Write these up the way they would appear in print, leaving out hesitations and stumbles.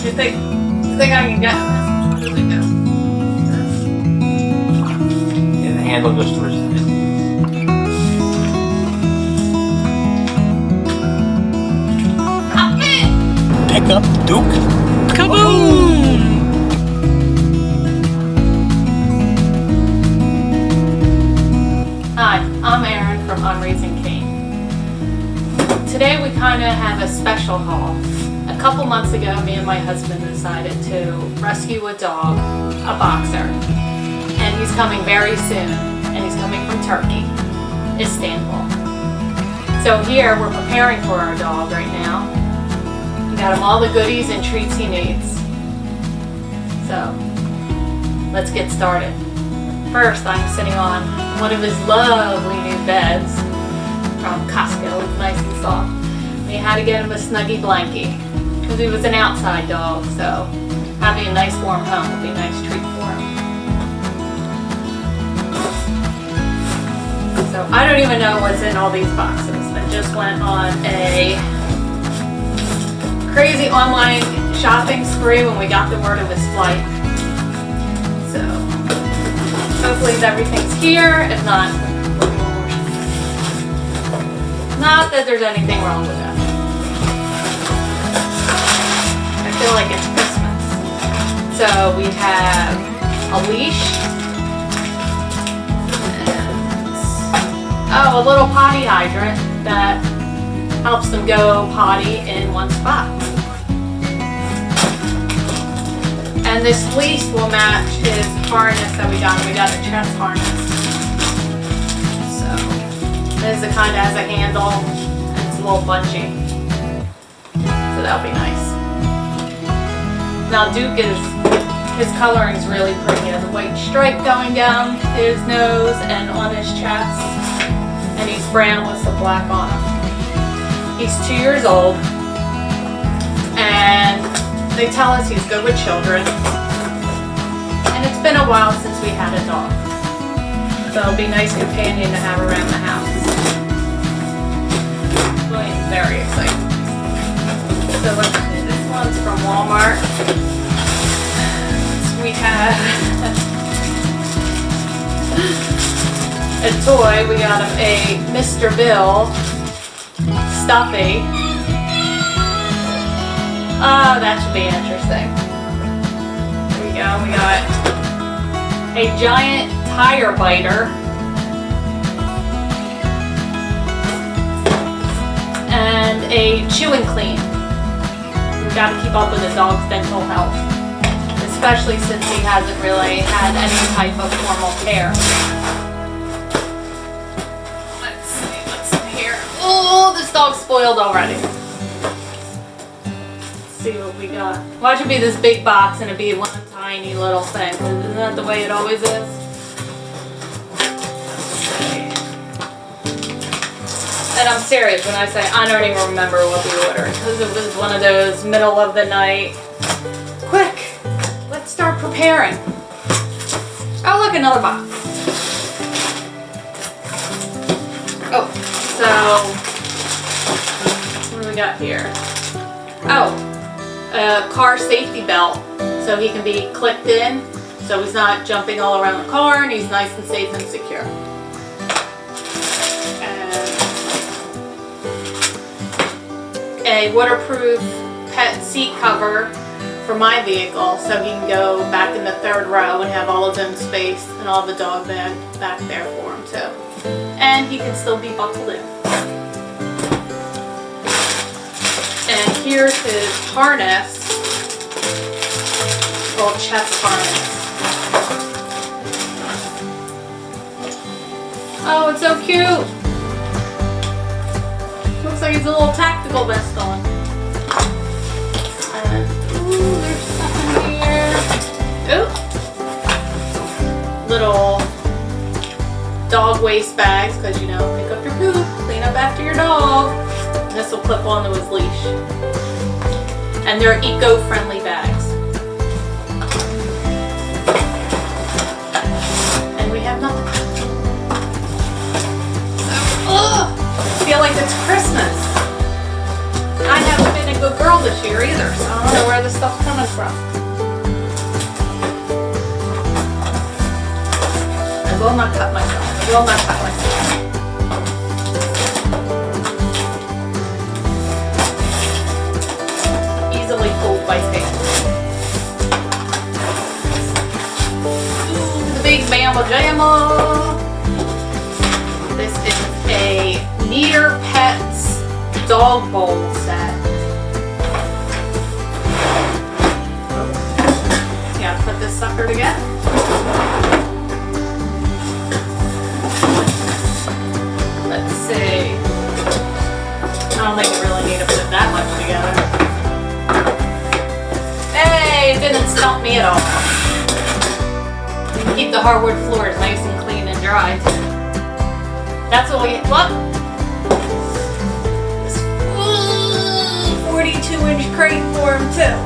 You think I can get this? Where does it go? Yeah, the handle goes towards the head. Pick up Duke. Kaboom! Hi, I'm Erin from I'm Raising Kane. Today we kind of have a special haul. A couple months ago, me and my husband decided to rescue a dog, a boxer, and he's coming very soon, and he's coming from Turkey, Istanbul. So here we're preparing for our dog right now. We got him all the goodies and treats he needs. So let's get started. First, I'm sitting on one of his lovely new beds from Costco. It's nice and soft. We had to get him a Snuggie blankie because he was an outside dog, so having a nice warm home would be a nice treat for him. So I don't even know what's in all these boxes. I just went on a crazy online shopping spree when we got the word of his flight. So hopefully everything's here. If not, not that there's anything wrong with that. I feel like it's Christmas. So we have a leash. And, a little potty hydrant that helps them go potty in one spot. And this fleece will match his harness that we got. We got a chest harness. So this is the kind that has a handle and it's a little bunchy. So that'll be nice. Now Duke his coloring is really pretty. He has a white stripe going down his nose and on his chest. And he's brown with some black on him. He's 2 years old, and they tell us he's good with children. And it's been a while since we had a dog, so it'll be a nice companion to have around the house. I am very excited. So let's see, this one's from Walmart. We have a toy. We got him a Mr. Bill stuffy. Oh, that should be interesting. There we go. We got a giant tire biter. And a chew and clean. We've got to keep up with the dog's dental health, especially since he hasn't really had any type of formal care. Let's see what's in here. Oh, this dog's spoiled already. Let's see what we got. Why should it be this big box and it be one tiny little thing? Isn't that the way it always is? And I'm serious when I say I don't even remember what we ordered, because it was one of those middle of the night, quick, let's start preparing. Oh look, another box. Oh, so what do we got here? Oh, a car safety belt, so he can be clicked in, so he's not jumping all around the car and he's nice and safe and secure. A waterproof pet seat cover for my vehicle, so he can go back in the third row and have all his own space and all the dog bag back there for him too. And he can still be buckled in. And here's his harness, little chest harness. Oh, it's so cute. Looks like he's a little tactical vest on. And, ooh, there's stuff in here. Ooh. Little dog waste bags, because you know, pick up your poop, clean up after your dog. And this will clip onto his leash. And they're eco-friendly bags. And we have nothing. I feel like it's Christmas. I haven't been a good girl this year either, so I don't know where this stuff's coming from. I will not cut myself. I will not cut myself. Easily fooled by tape. Ooh, the big Bama Jamma. This is a Neater Pets dog bowl set. Gotta put this sucker together. Let's see. I don't think you really need to put that much together. Hey, it didn't stump me at all. You can keep the hardwood floors nice and clean and dry. That's what we look. This 42-inch crate for him too.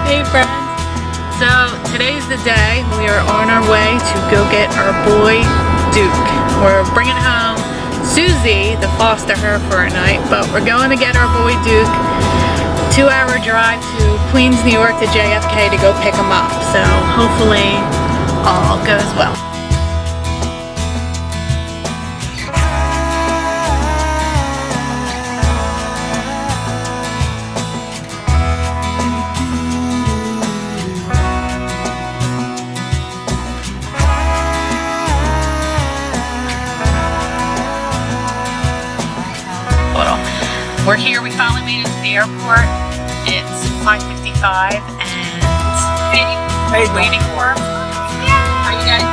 Hey friends, so today's the day. We are on our way to go get our boy Duke. We're bringing home Susie to foster her for a night, but we're going to get our boy Duke. 2-hour drive to Queens, New York to JFK to go pick him up. So hopefully all goes well. We're here, we finally made it to the airport. It's 5:55 and waiting for him. Yeah. Are you guys?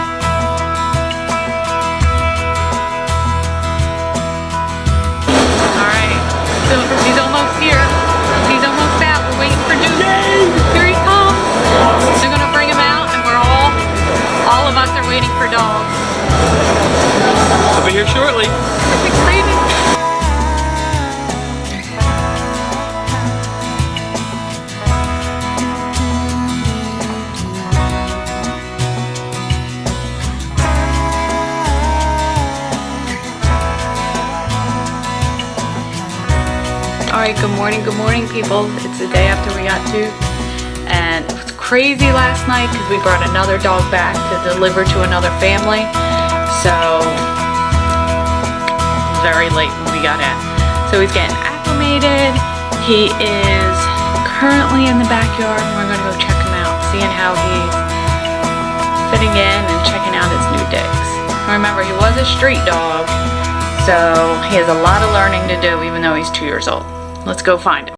Alright, so he's almost here. He's almost out. We're waiting for Duke. Here he comes. They're gonna bring him out and we're all of us are waiting for dogs. I'll be here shortly. It's exciting. Alright, good morning people. It's the day after we got Duke, and it was crazy last night because we brought another dog back to deliver to another family, so very late when we got in. So he's getting acclimated. He is currently in the backyard and we're going to go check him out, seeing how he's fitting in and checking out his new digs. Remember, he was a street dog, so he has a lot of learning to do even though he's 2 years old. Let's go find him.